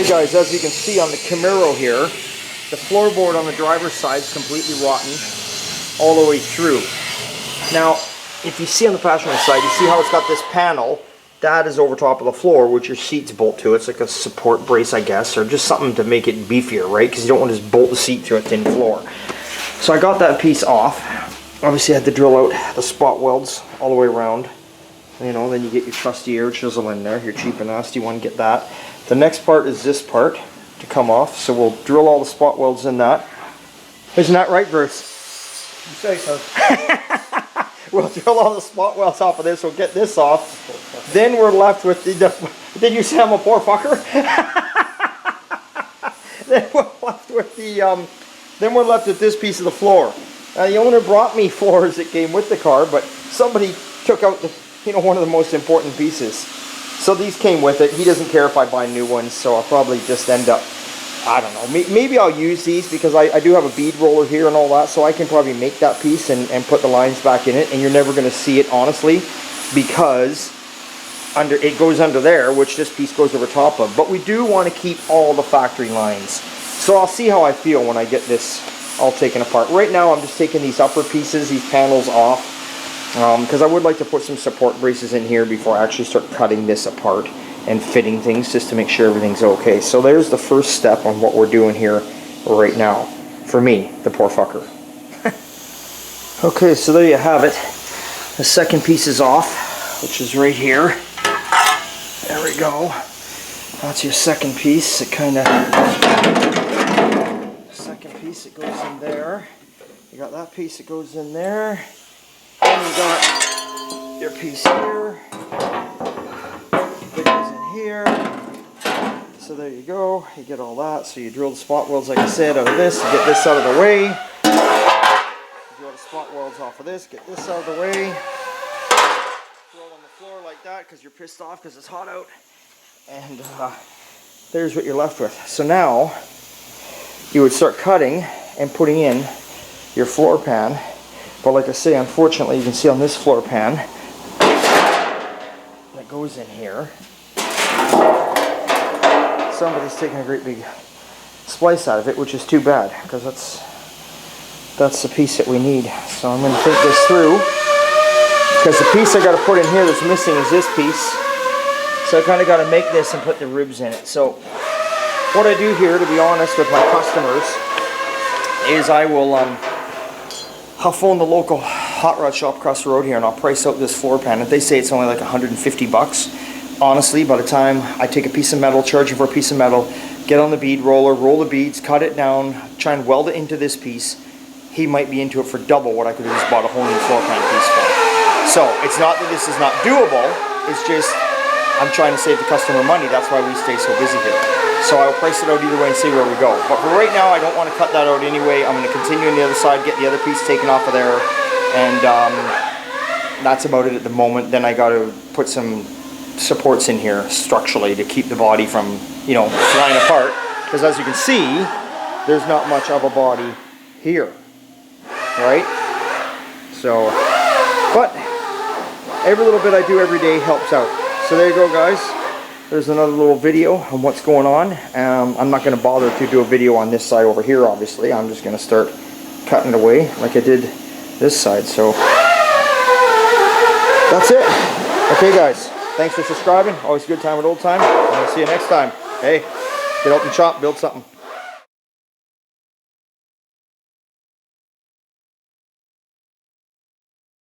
Okay guys, as you can see on the Camaro here, the floorboard on the driver's side is completely rotten all the way through. Now, if you see on the passenger side, you see how it's got this panel. That is over top of the floor, which your seats bolt to. It's like a support brace, I guess, or just something to make it beefier, right? Because you don't want to just bolt the seat through a thin floor. So I got that piece off. Obviously I had to drill out the spot welds all the way around. You know, then you get your trusty air chisel in there, your cheap and nasty one, get that. The next part is this part to come off, so we'll drill all the spot welds in that. Isn't that right, Bruce? You say so. We'll drill all the spot welds off of this, we'll get this off. Then we're left with the did you say I'm a poor fucker? Then we're left with this piece of the floor. Now the owner brought me floors that came with the car, but somebody took out one of the most important pieces. So these came with it. He doesn't care if I buy new ones, so I'll probably just end up, I don't know, maybe I'll use these because I do have a bead roller here and all that, so I can probably make that piece and put the lines back in it, and you're never going to see it, honestly, because it goes under there, which this piece goes over top of. But we do want to keep all the factory lines. So I'll see how I feel when I get this all taken apart. Right now I'm just taking these upper pieces, these panels off, because I would like to put some support braces in here before I actually start cutting this apart and fitting things, just to make sure everything's okay. So there's the first step on what we're doing here right now. For me, the poor fucker. Okay, so there you have it. The second piece is off, which is right here. There we go. That's your second piece. It kind of... Second piece, it goes in there. You got that piece that goes in there. And you got your piece here. It goes in here. So there you go. You get all that. So you drill the spot welds, like I said, out of this. You get this out of the way. You drill the spot welds off of this. Get this out of the way. Roll on the floor like that because you're pissed off because it's hot out. And there's what you're left with. So now you would start cutting and putting in your floor pan. But like I say, unfortunately, you can see on this floor pan that goes in here, somebody's taking a great big splice out of it, which is too bad, because that's the piece that we need. So I'm going to think this through, because the piece I got to put in here that's missing is this piece. So I kind of got to make this and put the ribs in it. So what I do here, to be honest with my customers, is I will I'll phone the local hot rod shop across the road here and I'll price out this floor pan. If they say it's only like 150 bucks, honestly, by the time I take a piece of metal, charge him for a piece of metal, get on the bead roller, roll the beads, cut it down, try and weld it into this piece, he might be into it for double what I could have just bought a whole new floor pan piece for. So it's not that this is not doable, it's just I'm trying to save the customer money. That's why we stay so busy here. So I'll price it out either way and see where we go. But for right now, I don't want to cut that out anyway. I'm going to continue on the other side, get the other piece taken off of there, and that's about it at the moment. Then I got to put some supports in here structurally to keep the body from, flying apart. Because as you can see, there's not much of a body here, right? So, but every little bit I do every day helps out. So there you go, guys. There's another little video on what's going on. I'm not going to bother to do a video on this side over here, obviously. I'm just going to start cutting it away like I did this side. So that's it. Okay, guys. Thanks for subscribing. Always a good time at old time. And I'll see you next time. Hey, get out and chop, build something.